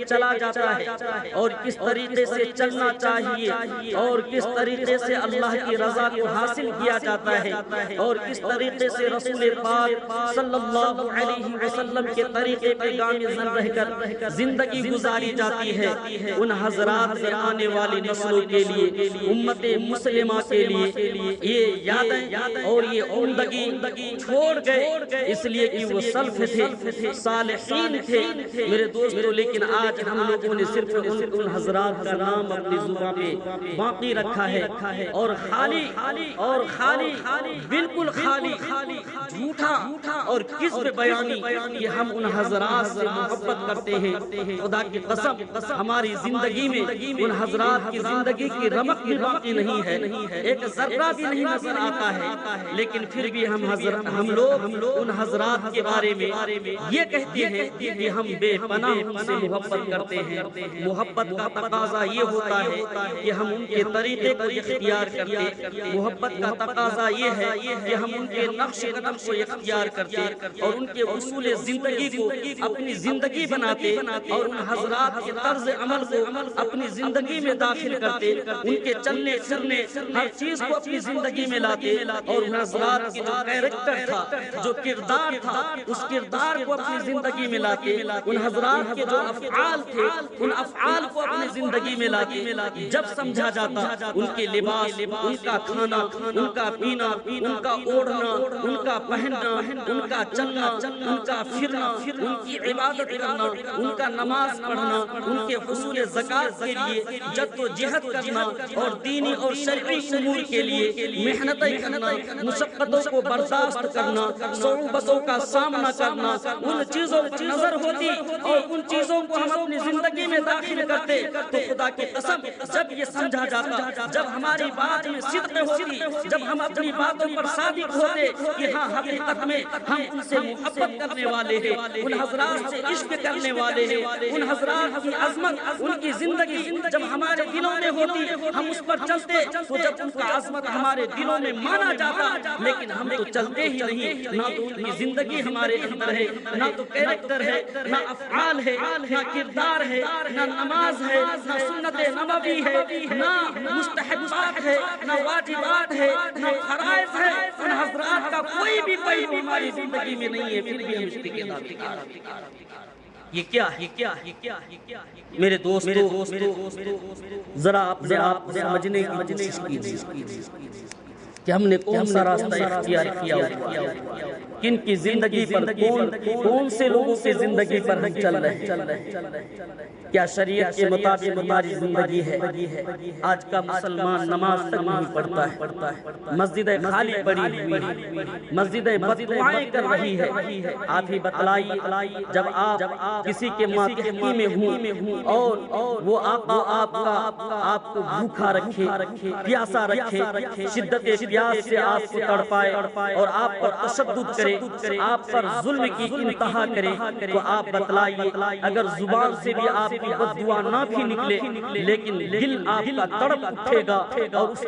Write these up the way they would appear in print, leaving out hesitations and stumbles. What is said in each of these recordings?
چلا جاتا ہے اور کس طریقے سے چلنا چاہیے اور کس طریقے سے اللہ کی رضا کو حاصل کیا جاتا ہے اور کس طریقے سے رسول پاک صلی اللہ علیہ وسلم کے طریقے پر گامزن رہ کر زندگی گزاری جاتی ہے، ان حضرات سے آنے والی نسلوں کے لیے، امت مسلمہ کے لیے یہ یادیں اور یہ عمدگی چھوڑ گئے، اس لیے کہ وہ سلف تھے، صالحین تھے میرے دوستو۔ لیکن آج ہم لوگوں نے صرف ان حضرات کا نام اپنی زبان پہ باقی رکھا ہے اور خالی بالکل خالی جھوٹا اور کذب بیانی کہ ہم ان حضرات سے محبت کرتے ہیں۔ خدا کی قسم ہماری زندگی میں ان حضرات کی زندگی کی رمق بھی باقی نہیں ہے، ایک ذرہ بھی نہیں نظر آتا ہے، لیکن پھر بھی ہم لوگ ان حضرات کے بارے میں یہ کہتے ہیں کہ ہم بے پناہ ان سے محبت کرتے ہیں۔ محبت کا تقاضا یہ ہوتا ہے کہ ہم ان کے طریقے کو اختیار کرتے، محبت کا تقاضا یہ ہے کہ ہم ان کے نقش قدم کو اختیار کرتے اور ان کے اصول زندگی کو اپنی زندگی بناتے اور ان حضرات کے طرز عمل کو اپنی زندگی میں داخل کرتے، ان کے چلنے پھرنے ہر چیز کو اپنی زندگی میں لاتے اور ان حضرات کی جو کیریکٹر تھا، جو کردار تھا، اس کردار کو اپنی زندگی میں لاتے، ان حضرات کے جو افعال تھے ان افعال کو اپنی زندگی میں لاتے۔ جب سمجھا جاتا ان کے لباس، ان کا کھانا، ان کا پینا، ان کا اوڑھنا، ان کا پہننا، ان کا چلنا، ان کا پھرنا، ان کی عبادت کرنا، ان کا نماز پڑھنا، ان کے حصول زکات کے لیے جد و جہد کرنا اور دینی اور شرعی امور کے لیے محنتیں کرنا، مشقتوں کو برداشت کرنا، صعوبتوں کا سامنا کرنا، ان چیزوں پر نظر ہوتی اور ان چیزوں کو ہم اپنی زندگی میں داخل کرتے تو خدا کی قسم جب یہ سمجھا جاتا، جب ہماری بات میں صدق ہوتی، جب ہم اپنی باتوں پر صادق ہوتے کہ ہاں حقیقت میں ہم ان سے محبت کرنے والے ہیں، ان حضرات سے عشق کرنے والے ہیں، ان حضرات کی عظمت، ان کی زندگی جب ہمارے دلوں میں ہوتی ہم اس پر چلتے، تو جب ان کا عظمت ہمارے دلوں میں مانا جاتا، لیکن ہم تو چلتے ہی نہیں، نہ تو ان کی زندگی ہمارے اندر ہے، نہ تو کیریکٹر ہے، نہ افعال ہے، نہ کردار ہے، نہ نماز ہے، نہ سنت نبوی ہے، نہ مستحبات ہے، نہ واجبات ہے، نہ فرائض ہے، ان حضرات کا کوئی بھی پہلو ہماری زندگی میں نہیں ہے، پھر بھی ہم اس کے دار یہ کیا ہے میرے دوستو؟ ذرا آپ سمجھنے کی کوشش کیجیے کہ ہم نے کون سا راستہ اختیار کیا ہوا، کن کی زندگی پر، کون سے لوگوں کی زندگی پر ہم چل رہے ہیں؟ کیا شریعت کے مطابق ہماری زندگی ہے؟ آج کا مسلمان نماز تک نہیں پڑھتا ہے، مسجدیں خالی پڑی ہوئی ہیں، مسجدیں بددعائیں کر رہی ہے۔ آپ ہی بتلائیے جب آپ کسی کے ماتحتی میں ہوں اور وہ آقا آپ کو بھوکا رکھے، پیاسا رکھے، شدت پیاس سے آپ کو تڑپائے اور آپ پر تشدد کرے، آپ پر ظلم کی انتہا کرے، تو آپ بتلائیے اگر زبان سے بھی آپ کی بد دعا نہ بھی نکلے لیکن دل آپ کا تڑپ اٹھے گا اور اس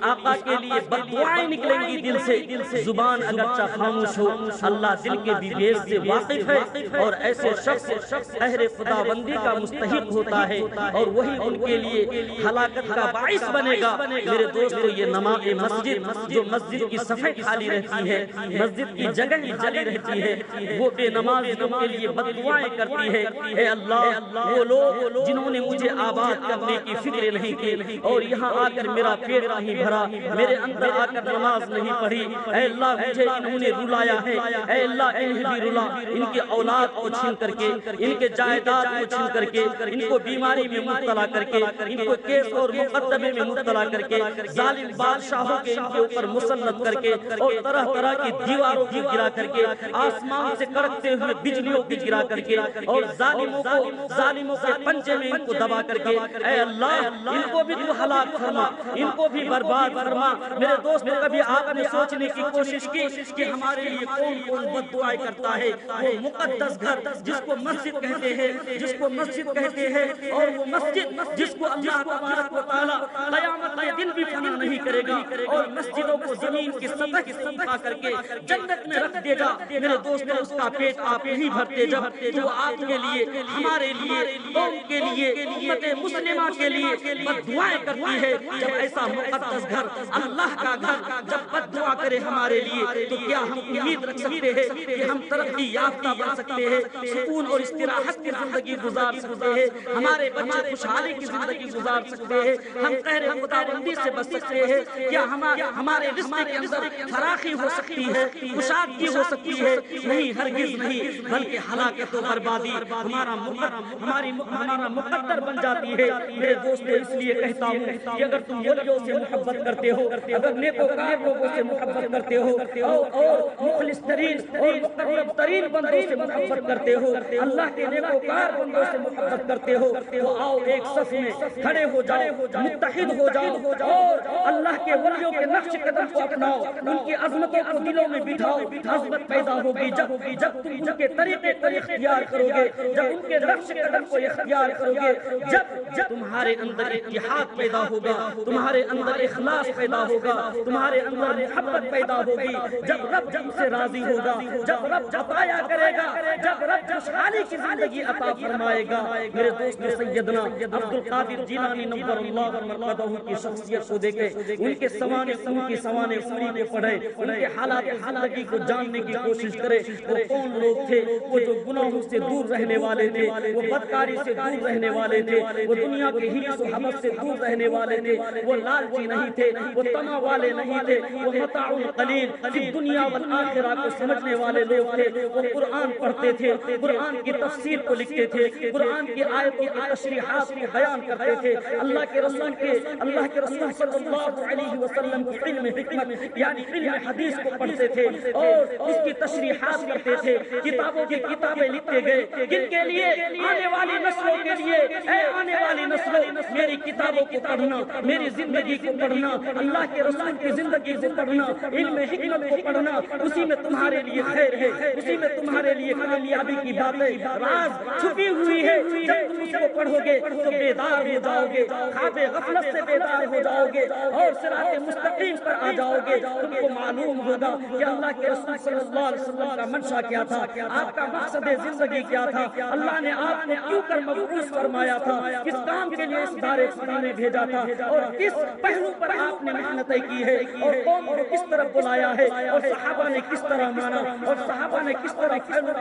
آقا کے لیے بد دعائیں نکلیں گی دل سے۔ زبان اگرچہ خاموش ہو، اللہ دل کے بھی بیز سے واقف ہے اور ایسے شخص قہر خداوندی کا مستحق ہوتا ہے اور وہی ان کے لیے ہلاکت کا باعث بنے گا۔ میرے دوستو یہ نماز مسجد جو مسجد کی صفیں خالی رہتی ہے، مسجد کی جگہ خالی رہتی ہے، وہ بے نمازیوں کے لیے بد دعائیں کرتی ہے۔ اے اللہ، وہ لوگ جنہوں نے مجھے آباد کرنے کی فکر نہیں کی اور یہاں آ کر میرا پیٹ نہیں بھرا، میرے اندر آ کر نماز نہیں پڑھی، اے اللہ مجھے انہوں نے رلایا ہے، اے اللہ انہیں بھی رلا، ان کے اولاد کو چھین کر کے، ان کے جائیداد کو چھین کر کے، ان کو بیماری میں مبتلا کر کے، ان کو کیس اور مقدمے میں مبتلا کر کے، ظالم بادشاہوں کے ان کے اوپر مسلط کر کے اور طرح طرح کی دیواروں کو گرا کر کے، آسمان سے کڑکتے ہوئے بجلیوں کو گرا کر کے اور ظالموں کے پنجے میں ان کو دبا کر کے، اے اللہ ان کو بھی تو ہلاک فرما، ان کو بھی برباد فرما۔ میرے دوستوں کبھی آپ نے سوچنے کی کوشش کی کہ ہمارے لیے کون کون بد دعائیں کرتا ہے؟ وہ مقدس گھر جس کو مسجد کہتے ہیں اور وہ مسجد جس کو اللہ تبارک و تعالی قیامت کے دن بھی فنا نہیں کرے کرے گا اور مسجدوں کو زمین کی سطح کی اٹھا کر کے جنت میں رکھ دے گا۔ میرے دوستوں اس کا پیٹ آپ نہیں بھرتے جب وہ آپ کے لیے، ہمارے لیے، قوم کے لیے، امت مسلمہ کے لیے بد دعائیں کرتی ہے۔ جب ایسا مقدس گھر، اللہ کا گھر جب بد دعا کرے ہمارے لیے تو کیا ہم امید رکھ سکتے ہیں کہ ہم ترقی یافتہ بن سکتے ہیں، سکون اور استراحت کی زندگی گزار سکتے ہیں، ہمارے بچے خوشحالی کی زندگی گزار سکتے ہیں، ہم قہر خداوندی سے بچ سکتے ہیں؟ کیا ہمارے رزق کے اندر فراخی ہو سکتی ہے، کشادگی ہو سکتی ہے؟ نہیں، ہرگز نہیں، بلکہ ہلاکت و بربادی ہمارا مقدر بن جاتی ہے۔ میرے دوستو، اس لیے کہتا ہوں کہ اگر تم ولیوں سے محبت کرتے ہو، اگر نیکوکار لوگوں سے محبت کرتے ہو اور مخلص ترین اور مقرب ترین بندوں سے محبت کرتے ہو، اللہ کے نیکوکار بندوں سے محبت کرتے ہو، تو آؤ ایک صف میں کھڑے ہو جاؤ، متحد ہو جاؤ اور اللہ کے ولیوں کے نقش قدم کو اپناؤ، ان کی عظمتوں کو دلوں میں بٹھاؤ۔ عظمت پیدا ہوگی جب تم ان کے طریقے کو اختیار کرو گے، جب ان کے نقش قدم کو اختیار کرو گے، جب تمہارے اندر اتحاد پیدا ہوگا، تمہارے اندر اخلاص پیدا ہوگا، تمہارے اندر محبت پیدا ہوگی، جب رب تم سے راضی ہوگا، جب رب عطایا کرے گا، جب رب خوشحالی کی زندگی عطا فرمائے گا۔ میرے دوست سیدنا عبد القادر جیلانی نور اللہ مرقدہ کی شخصیت کو دیکھے، ان کے سوانح عمری کو پڑھے، ان کے حالات زندگی کو جاننے کی کوشش کرے۔ وہ کون لوگ تھے؟ وہ جو گناہوں سے دور رہنے والے تھے، وہ بدکاری سے دور رہنے والے تھے، وہ دنیا کے حرص و حوث سے دور رہنے والے تھے، وہ لالچی نہیں تھے، وہ طمع والے نہیں تھے، وہ متاع قلیل فی دنیا والآخرہ کو سمجھنے والے لوگ تھے۔ وہ قرآن پڑھتے تھے، قرآن کی تفسیر کو لکھتے تھے، قرآن کی آیتوں کی تشریحات کو بیان کرتے تھے، اللہ کے رسول صلی اللہ علیہ وسلم کی علم حکمت یعنی علم حدیث کو پڑھتے تھے اور اس کی تشریحات کرتے تھے، کتابوں کی کتابیں لکھتے گئے، جن کے لیے آنے والی نسلوں کے لیے، اے آنے والی نسلوں، میری کتابوں کو پڑھنا، میری زندگی کو پڑھنا، اللہ کے رسول کی زندگی کو پڑھنا، علم حکمت کو پڑھنا، اسی میں تمہارے لیے خیر ہے، اسی میں تمہارے لیے کامیابی کی باتیں راز چھپی ہوئی ہے۔ جب تم اس کو پڑھو گے تو بیدار ہو جاؤ گے، خواب غفلت سے بیدار ہو جاؤ گے اور صراط مستقیم پر آ جاؤ گے۔ تم کو معلوم ہوگا کہ اللہ کے رسول صلی اللہ علیہ وسلم کا منشا کیا تھا، آپ کا مقصد زندگی کیا تھا، اللہ نے آپ کو کیوں کر مبعوث فرمایا تھا، کس کام کے لیے اس دار اسلام میں بھیجا تھا اور کس پہلو پر آپ نے محنتیں کی ہے اور قوم کو کس طرح بلایا ہے اور صحابہ نے کس طرح مانا اور صحابہ نے کس طرح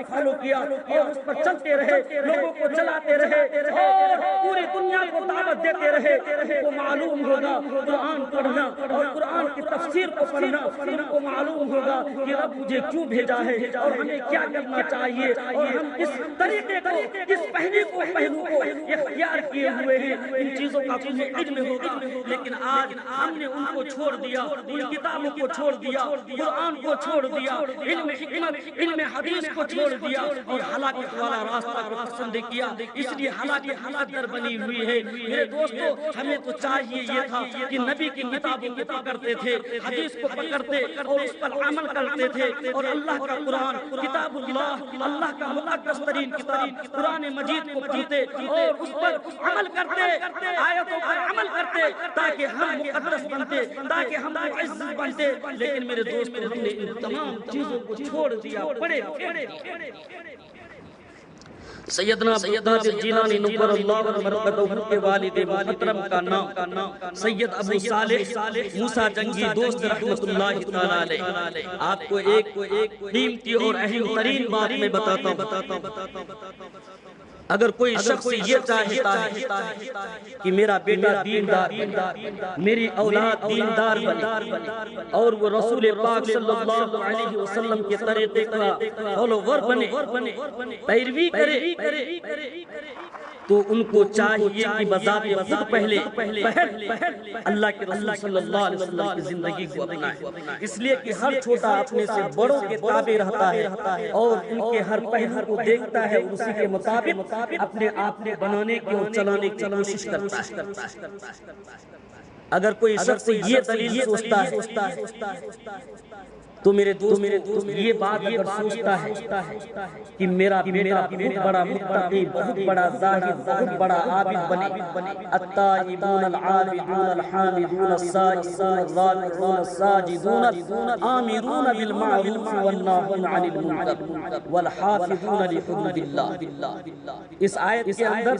فالو کیا اور اس پر چلتے رہے، لوگوں کو چلاتے رہے اور پوری دنیا کو دعوت دیتے رہے۔ تم کو معلوم ہوگا قرآن پڑھنا اور قرآن کی تفسیر کو پڑھنا، تم کو معلوم ہوگا کہ رب مجھے کیوں بھیجا ہے اور ہمیں کیا کرنا چاہیے اور ہم کس طریقے کو، کس پہلو کو اختیار کیے ہوئے ہیں، ان چیزوں کا تمہیں علم ہوگا۔ لیکن آج ہم نے ان کو چھوڑ دیا، ان کتابوں کو چھوڑ دیا، قرآن کو چھوڑ دیا، علم حکمت، علم حدیث کو چھوڑ دیا اور ہلاکت والا راستہ کو پسند کیا، اس لیے ہلاکت مقدر بنی ہوئی ہے۔ میرے دوستو، ہمیں تو چاہیے یہ تھا کہ نبی کی کتابوں کو پکڑتے تھے، حدیث کو پکڑتے اور اس پر عمل کرتے تھے اور اللہ کا قرآن، کتاب اللہ کا مقدس ترین کتاب قرآن مجید کو پڑھتے اور اس پر عمل کرتے، آیتوں پر عمل کرتے تاکہ ہم مقدس بنتے، تاکہ ہم معزز بنتے۔ لیکن میرے دوستو، ہم نے ان تمام چیزوں کو چھوڑ دیا، پڑے سیدنا عبد القادر جیلانی نور اللہ مرقدہ کے والد محترم کا نام سید ابو صالح موسیٰ جنگی دوست رحمت اللہ تعالی علیہ۔ آپ کو ایک قیمتی اور اہم ترین بات میں بتاتا ہوں۔ اگر کوئی شخص یہ چاہتا ہے کہ میرا بیٹا دیندار بنے، میری اولاد دیندار بنے اور وہ رسول پاک صلی اللہ علیہ وسلم کے طریقے کا فالوور بنے، پیروی کرے، تو ان کو چاہیے کہ بذات خود پہلے اللہ کے رسول صلی اللہ علیہ وسلم کی زندگی کو اپنائے، اس لیے کہ ہر چھوٹا اپنے سے بڑوں کے تابع رہتا ہے اور ان کے ہر پہلو کو دیکھتا ہے اور اسی کے مطابق اپنے آپ کو بنانے کی اور چلانے کی کوشش کرتا ہے۔ اگر کوئی شخص یہ دلیل سوچتا ہے تو میرے دوست یہ بات اگر سوچتا ہے کہ میرا بیٹا بہت بڑا متقی، بہت بڑا زاہد، بہت بڑا عابد بنے، التائبون العابدون الحامدون السائحون الراکعون الساجدون الآمرون بالمعروف والناہون عن المنکر والحافظون لحدود اللہ۔ اس آیت کے اندر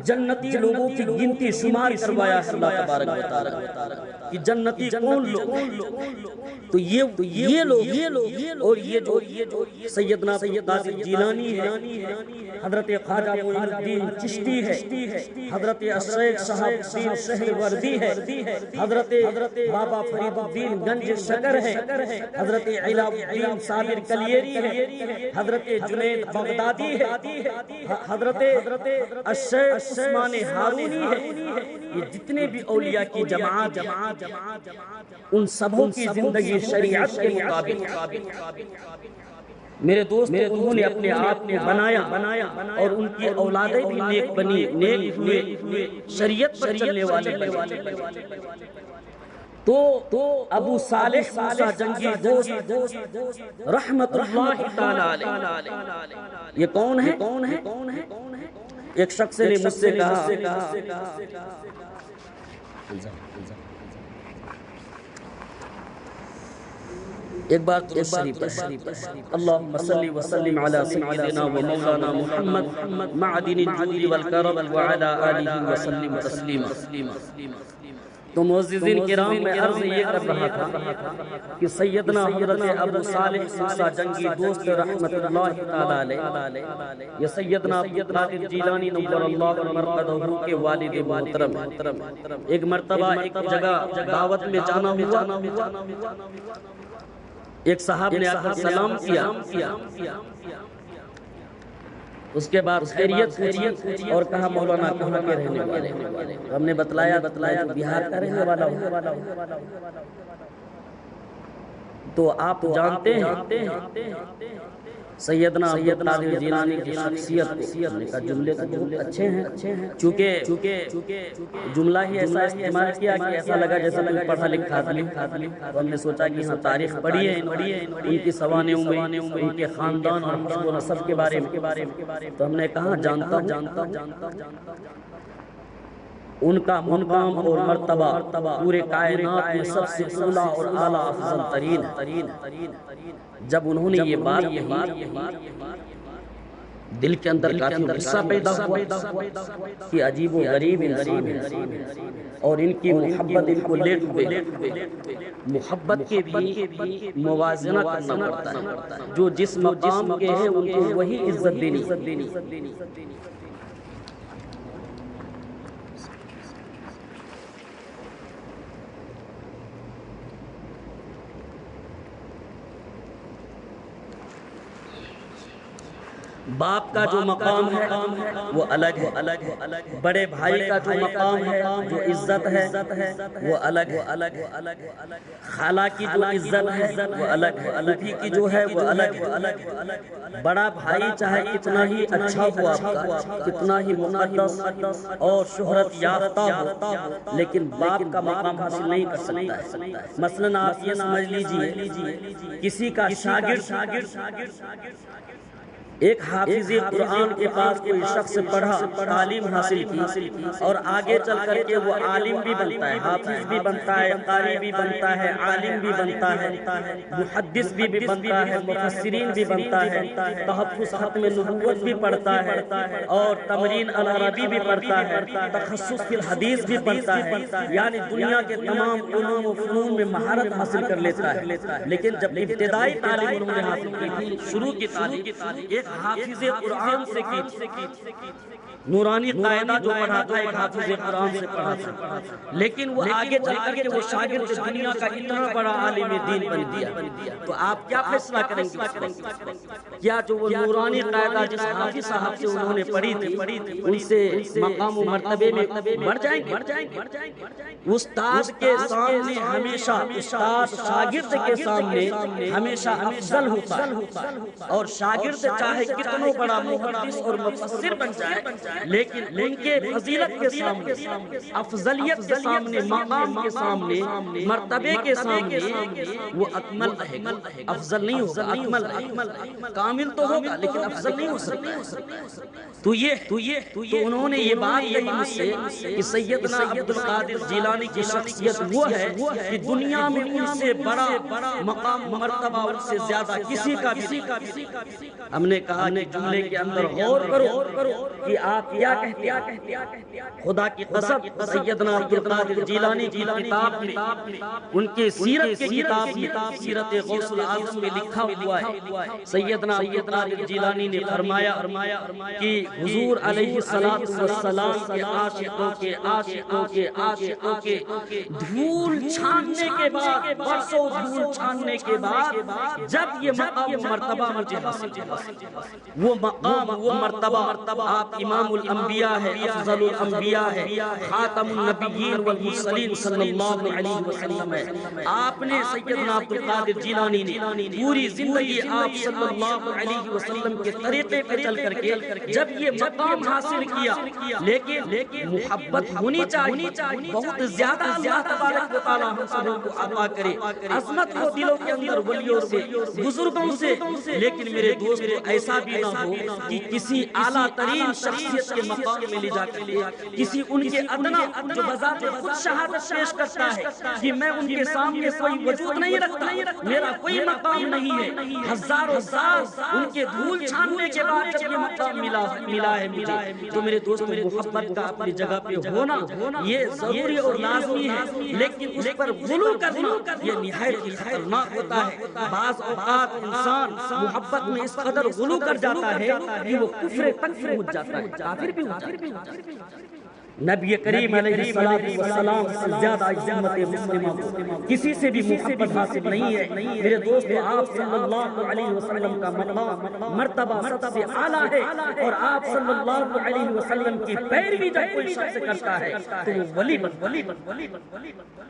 جنتی لوگوں کی گنتی شمار کروایا ہے اللہ تبارک و تعالی کہ جنتی کون لوگ، تو یہ لوگ اور یہ جو سیدنا قادر جیلانی ہے، حضرت خواجہ معین الدین چشتی ہے، حضرت الشیخ شہاب الدین سہروردی ہے، حضرت بابا فرید الدین گنج شکر ہے، حضرت علاء الدین صابر کلیری ہے، حضرت جنید بغدادی ہے، حضرت الشیخ عثمان ہارونی ہے۔ یہ جتنے بھی اولیاء کی جماعت ان سبوں کی زندگی شریعت کے مطابق، میرے دوست انہوں نے اپنے آپ کو بنایا اور ان کی اولادیں بھی نیک بنی، نیک ہوئے، شریعت پر چلنے والے بنے۔ تو ابو صالح موسیٰ جنگی دوست رحمت اللہ تعالی علیہ، یہ کون ہے؟ ایک شخص نے مجھ سے کہا ایک بار تو شریف اللہم صلی وسلم علی سیدنا و مولانا محمد معدن الجود والکرم وعلی آلہ وسلم تسلیما۔ تو معززین کرام میں عرض یہ کر رہا تھا کہ سیدنا حضرت ابو صالح موسیٰ جنگی دوست رحمت اللہ تعالی علیہ، یہ سیدنا قادر جیلانی نور اللہ مرقدہ کے والد محترم، ایک مرتبہ ایک جگہ دعوت میں جانا ہوا، ایک صاحب نے آ کر سلام کیا، اس کے بعد خیریت اور کہا مولانا کہاں کے رہنے والے؟ ہم نے بتلایا بہار کا رہنے والا ہوں۔ تو آپ جانتے ہیں سیدنا قادر جیلانی کی شخصیت کو، جملے تو بہت اچھے ہیں، چونکہ جملہ ہی ایسا استعمال کیا کہ ایسا لگا جیسا کوئی پڑھا لکھا تھا۔ تو ہم نے سوچا کہ ہاں تاریخ پڑھی ہے ان کی سوانح میں، ان کے خاندان اور حسب و نسب کے بارے میں، تو ہم نے کہا جانتا ہوں ان کا مقام اور مرتبہ پورے کائنات میں سب سے اولیٰ اور اعلیٰ افضل ترین ہے۔ جب انہوں نے یہ بات کہی، دل کے اندر کافی غصہ پیدا ہوا کہ عجیب و غریب انسان ہے، اور ان کی محبت ان کو لے ڈوبے۔ محبت کے بھی موازنہ کرنا پڑتا ہے، جو جس مقام کے ہیں ان کو وہی عزت دینی۔ باپ کا جو مقام ہے وہ الگ ہے، بڑے بھائی کا جو مقام ہے، جو عزت ہے وہ الگ ہے، خالہ کی جو عزت ہے وہ الگ ہے، پھوپھی کی جو ہے وہ الگ ہے۔ بڑا بھائی چاہے کتنا ہی اچھا ہو آپ کا، کتنا ہی مقدس اور شہرت یافتہ ہو، لیکن باپ کا مقام حاصل نہیں کر سکتا ہے۔ مثلاً آپ یہ سمجھ لیجئے کسی کا شاگرد ایک حافظ قرآن کے پاس کوئی شخص پڑھا، تعلیم حاصل کی اور آگے چل کر کے وہ عالم بھی بنتا ہے، حافظ بھی بنتا ہے، قاری بھی بنتا ہے، عالم بھی بنتا ہے، محدث بھی بنتا ہے، مفسرین بھی بنتا ہے، تحفظ ختم نبوت بھی پڑھتا ہے اور تمرین العربی بھی پڑھتا ہے، تخصص فی الحدیث بھی پڑھتا ہے، یعنی دنیا کے تمام علوم و فنون میں مہارت حاصل کر لیتا ہے۔ لیکن جب ابتدائی تعلیم انہوں نے حاصل کی تھی، شروع کی تعلیم ایک حافظ قرآن سے کی، نورانی قاعدہ جو پڑھا تھا ایک حافظ قرآن سے پڑھا تھا، لیکن وہ آگے چل کر کے وہ شاگرد دنیا کا اتنا بڑا عالم دین بن گیا۔ تو آپ کیا فیصلہ کریں گے؟ کیا جو وہ نورانی قاعدہ جس حافظ صاحب سے انہوں نے پڑھی تھی ان سے مقام و مرتبے میں بڑھ جائیں گے؟ استاد کے سامنے ہمیشہ، استاد شاگرد کے سامنے ہمیشہ افضل ہوتا ہے، اور شاگرد چاہے چاہے کتنا بڑا محدث اور مفسر بن جائے، لیکن ان کے فضیلت کے سامنے، افضلیت کے سامنے، مقام کے سامنے، مرتبے کے سامنے وہ اکمل رہے گا، افضل نہیں ہوگا، اکمل رہے گا، کامل تو ہوگا لیکن افضل نہیں ہو سکتا۔ تو انہوں نے یہ بات کہی مجھ سے کہ سیدنا عبد القادر جیلانی کی شخصیت وہ ہے کہ دنیا میں ان سے بڑا مقام مرتبہ ان سے زیادہ کسی کا بھی نہیں۔ ہم نے کہا کہ جملے کے اندر غور کرو کہ آپ کیا کہتے ہیں۔ خدا کی قسم سیدنا عبد القادر جیلانی کی کتاب میں، ان کے سیرت کے کتاب میں، سیرت غوث العظم میں لکھا ہوا ہے، سیدنا عبد القادر جیلانی نے فرمایا کہ حضور علیہ السلام کے عاشقوں کے دھول چھاننے کے بعد، برسوں دھول چھاننے کے بعد جب یہ مقام مرتبہ مجھے حاصل ہوا، وہ مقام وہ مرتبہ آپ امام الانبیاء ہے، افضل الانبیاء ہے، خاتم النبیین والمرسلین صلی اللہ علیہ وسلم ہے۔ آپ نے سیدنا عبد القادر جیلانی نے پوری زندگی آپ صلی اللہ علیہ وسلم کے طریقے پہ چل کر کے جب یہ مقام حاصل کیا، لیکن محبت ہونی چاہیے، بہت زیادہ اللہ تبارک و تعالیٰ ہم سبوں کو عطا کرے، عظمت ہو دلوں کے اندر ولیوں سے، بزرگوں سے، لیکن میرے دوستو ایسا بھی نہ ہو کہ کسی اعلیٰ ترین شخصیت کے مقام میں لے جا کر کسی ان کے ادنا جو بذات خود شہادت پیش کرتا ہے کہ میں ان کے سامنے کوئی وجود نہیں رکھتا، میرا کوئی مقام نہیں ہے، ہزاروں سال ان کے دھول چھاننے کے بعد جب یہ مقام ملا ہے مجھے، تو میرے دوستو محبت کا اپنی جگہ پہ ہونا یہ ضروری اور لازمی ہے، لیکن اس پر غلو کرنا یہ نہایت ہی خطرناک ہوتا ہے۔ بعض اوقات انسان محبت میں اس قدر غلو کر جاتا ہے کہ وہ کفر تک پہنچ جاتا ہے، کافر بھی ہو جاتا ہے۔ نبی کریم علیہ السلام سے زیادہ عظمت مسلمہ کو کسی سے بھی محبت حاصل نہیں ہے۔ میرے دوستو آپ صلی اللہ علیہ وسلم کا مقام مرتبہ سب سے اعلیٰ ہے، اور آپ صلی اللہ علیہ وسلم کی پیروی جب کوئی شخص کرتا ہے تو وہ ولی بن۔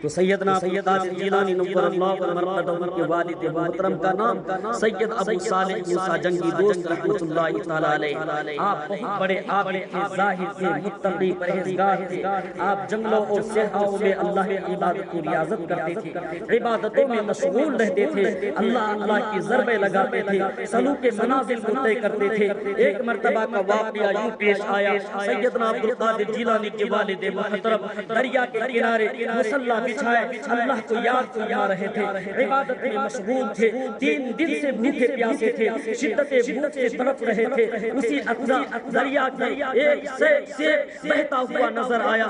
تو سیدنا جیلانی نور اللہ مرقدہ کے والد محترم کا نام سید ابو صالح موسیٰ جنگی دوست رحمت اللہ تعالیٰ علیہ، آپ بہت بڑے عابد تھے، زاہد تھے، متقی پرہیزگار تھے، آپ جنگلوں اور صحراؤں میں اللہ کی عبادت کو ریاضت کرتے تھے، عبادتوں میں مشغول رہتے تھے، اللہ کی ضربیں لگاتے تھے، سلوک منازل کو طے کرتے تھے۔ ایک مرتبہ کا واقعہ یوں پیش آیا، سیدنا عبد القادر جیلانی کے والد محترم دریا کے کنارے مصلی بچھائے اللہ کو یاد فرما رہے تھے، عبادت میں مشغول تھے، 3 دن سے بھوکے پیاسے تھے، شدت بھوک سے تڑپ رہے تھے۔ اسی اثنا دریا کے ایک سے بہتا ہوا نظر آیا،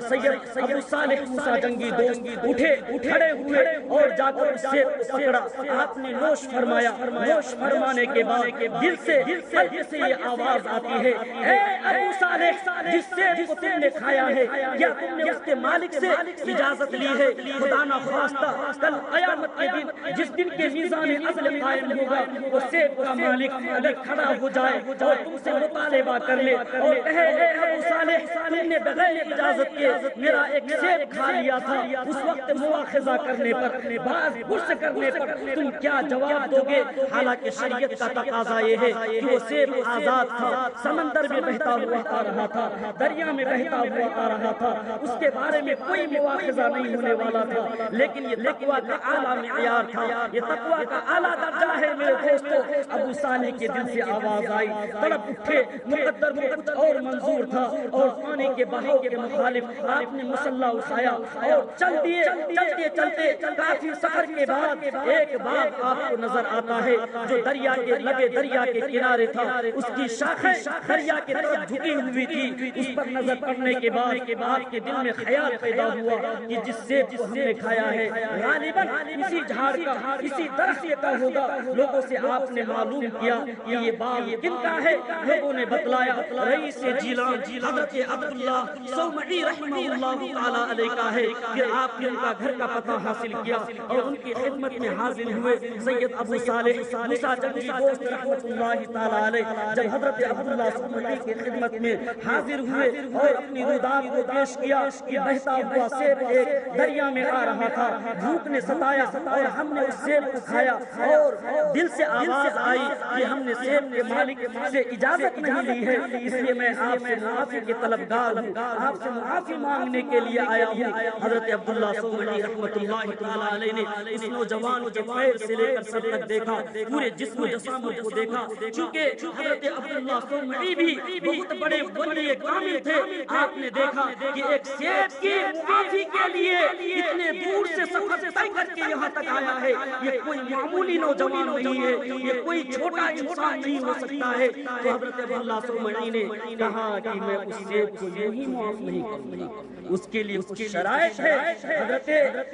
سید ابو صالح موسیٰ جنگی دوست اٹھے، کھڑے ہوئے اور جا کر اس سے پکڑا، آپ نے نوش فرمایا، نوش فرمانے کے بعد دل سے قلب سے یہ آواز آتی ہے، اے ابو صالح، جس سے تم نے کھایا ہے کیا تم نے اس کے مالک سے اجازت لی ہے؟ خدا نہ خواستہ کل قیامت کے دن جس دن کے میزان عدل قائم ہوگا، وہ سیب کا مالک اگر کھڑا ہو جائے اور تم سے مطالبہ کر لے اور کہے اے ابو صالح تم نے بغیر اجازت کے میرا ایک سیب کھا لیا تھا، اس وقت مواخذہ کرنے پر، بعض غص کرنے پر تم کیا جواب دو گے؟ حالانکہ شریعت کا تقاضا یہ ہے کہ وہ سیب آزاد تھا، سمندر میں بہتا ہوا آ رہا تھا، دریا میں بہتا ہوا آ رہا تھا، اس کے بارے میں کوئی مواخذہ نہیں ہونے والا تھا، لیکن یہ تقویٰ کا اعلیٰ معیار تھا، یہ تقویٰ کا اعلیٰ درجہ ہے میرے دوستو۔ ابو صالح کے دل سے آواز آئی، تڑپ اٹھے، مقدر میں کچھ اور منظور تھا اور پانی کے بہاؤ کے مخالف آپ نے مسلح اٹھایا اور چل دیے، چلتے چلتے کافی سفر کے بعد ایک باغ آپ کو نظر آتا ہے جو دریا کے لبے دریا کے کنارے تھا، اس کی شاخیں دریا کی طرف جھکی ہوئی تھی، اس پر نظر پڑنے کے بعد آپ کے دل میں خیال پیدا ہوا کہ جس سیب کو ہم نے کھایا ہے غالباً اسی جھاڑ کا، اسی درخت کا ہوگا۔ لوگوں سے آپ نے معلوم کیا کہ یہ باغ کن کا ہے، لوگوں نے بتلایا رئیس جیلان حضرت عبداللہ صومعی رحمہ اللہ تعالی علیہ کا ہے کہ آپ نے ان کا گھر کا پتہ حاصل کیا اور ان کی خدمت میں حاضر ہوئے سید ابو صالح موسیٰ جنگی دوست رحمت اللہ تعالی علیہ جب حضرت عبداللہ صومعی کی خدمت میں حاضر ہوئے اور اپنی رودات کو پیش کیا کہ بہتا ہوا سیب ایک دریا میں آ رہا تھا، بھوک نے ستایا اور ہم نے اس سیب کو کھایا اور دل سے آواز آئی کہ ہم نے سیب کے مالک سے اجازت نہیں لی ہے، اس لیے میں آپ سے معافی کے طلبگار ہوں، آپ سے معافی مانگنے کے لیے آیا ہوں۔ حضرت عبداللہ صومعی رحمت اللہ تعالی علیہ نے اس نوجوان کے پیر سے لے کر سر تک دیکھا، پورے جسم و جسامت کو دیکھا، چونکہ حضرت عبداللہ صومعی بھی بہت بڑے ولی کامل تھے۔ آپ نے دیکھا کہ ایک سیب کی معافی کے لیے اتنے دور سے سفر طے کر کے یہاں تک آیا ہے، یہ کوئی معمولی نوجوان نہیں ہے، یہ کوئی چھوٹا انسان نہیں ہو سکتا ہے۔ تو حضرت عبداللہ صومعی نے کہا کہ میں اس سیب کو یوں ہی معاف نہیں کروں گا، اس کے لیے کچھ شرائط ہے۔ حضرت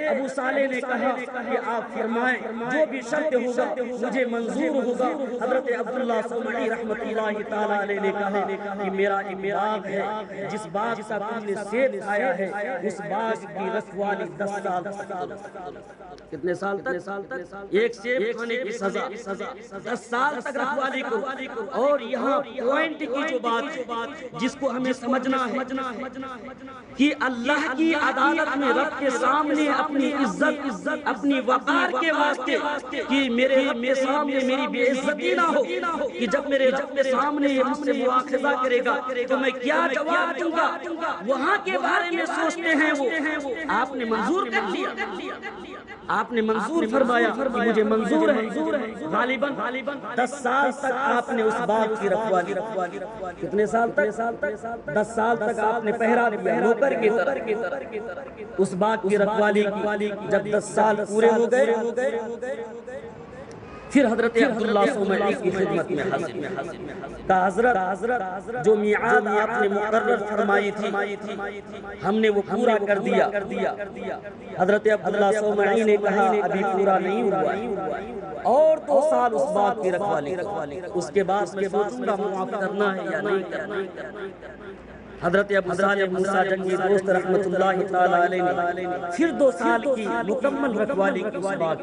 ابو صالح نے کہا کہ آپ فرمائیں جو بھی شرط ہوگا مجھے منظور ہوگا۔ حضرت عبداللہ صومعی رحمت اللہ تعالی علیہ نے کہا کہ میرا ایک باغ ہے، جس باغ کا تم نے سیب کھایا ہے اس باغ کی رکھوالی 10 سال تک۔ کتنے سال تک؟ ایک سیب کھانے کی سزا 10 سال تک رکھوالی کو۔ اور یہاں پوائنٹ کی جو بات جس کو ہمیں سمجھنا ہے کہ اللہ کی عدالت میں رب کے سامنے اپنی عزت اپنی وقار کے واسطے کہ میرے رب کے سامنے میری بے عزتی نہ ہو، کہ جب میرے رب کے سامنے یہ مجھ سے مواخذہ کرے گا تو میں کیا جواب دوں گا، وہاں کے بارے میں سوچتے ہیں وہ۔ آپ نے منظور کر لیا، آپ نے منظور فرمایا کہ مجھے منظور ہے۔ غالباً 10 سال تک آپ نے اس باغ کی رکھوالی، کتنے سال تک؟ 10 سال تک آپ نے پہرا دیا نوکر کی طرح اس باغ کی رکھوالی کی۔ جب 10 سال پورے ہو گئے پھر حضرت عبداللہ صومعی کی خدمت میں حاضر کہا حضرت جو میعاد آپ نے مقرر فرمائی تھی ہم نے وہ پورا کر دیا۔ حضرت عبداللہ صومعی نے کہا ابھی پورا نہیں ہوا اور 2 سال اس باغ کی رکھوالی، اس کے بعد میں سوچوں گا معاف کرنا ہے یا نہیں کرنا۔ حضرت ابو صالح موسیٰ جنگی دوست رحمت اللہ تعالی علیہ نے پھر 2 سال کی مکمل رکھوالی کی اس باغ۔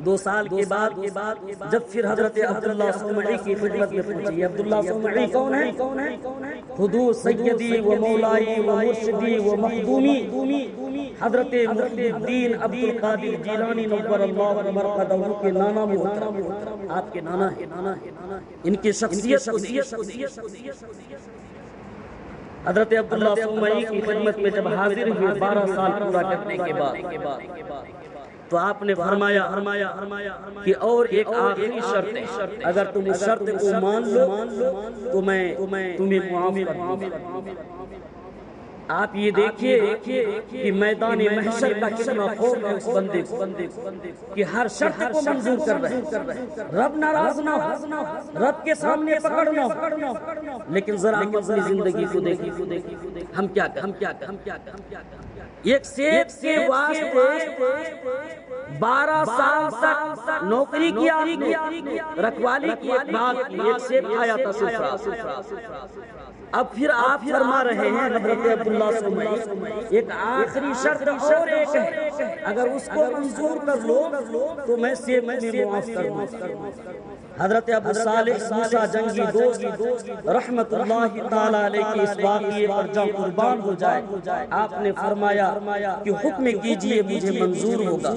2 سال کے بعد جب پھر حضرت عبداللہ صومعی کی خدمت میں پہنچی۔ عبداللہ صومعی کون ہے؟ حضور سیدی و مولائی و مرشدی و مخدومی حضرت محی الدین عبد القادر جیلانی نور اللہ مرقدہ کے نانا محترم، آپ کے نانا ہے۔ ان کی شخصیت حضرت عبداللہ صومعی کی خدمت میں جب حاضر ہوئے 12 سال پورا کرنے کے بعد تو آپ نے فرمایا کہ اور ایک آخری شرط ہے، اگر تم اس شرط کو مان لو تو میں تمہیں معاف کر دوں گا۔ آپ یہ دیکھیے کہ میدان محشر کا کتنا خوف ہے اس بندے کو کہ ہر شرط کو منظور کر رہے ہیں، رب ناراض نہ ہو، رب کے سامنے پکڑنا ہو۔ لیکن ذرا ہم اپنی زندگی کو دیکھیں، ہم کیا ایک سیب کے واسطے 12 سال تک نوکری کیا، رکھوالی کی، ایک سیب کھایا تھا صرف۔ اب پھر آپ فرما رہے ہیں حضرت عبداللہ صومعی ایک آخری شرط اور ایک ہے، اگر اس کو منظور کر لو تو میں سیب میں معاف کر دوں۔ حضرت ابو صالح موسیٰ جنگی دوست رحمت اللہ تعالی علیہ کی اس واقعے پر جان قربان ہو جائے، آپ نے فرمایا کہ حکم کیجئے مجھے منظور ہوگا۔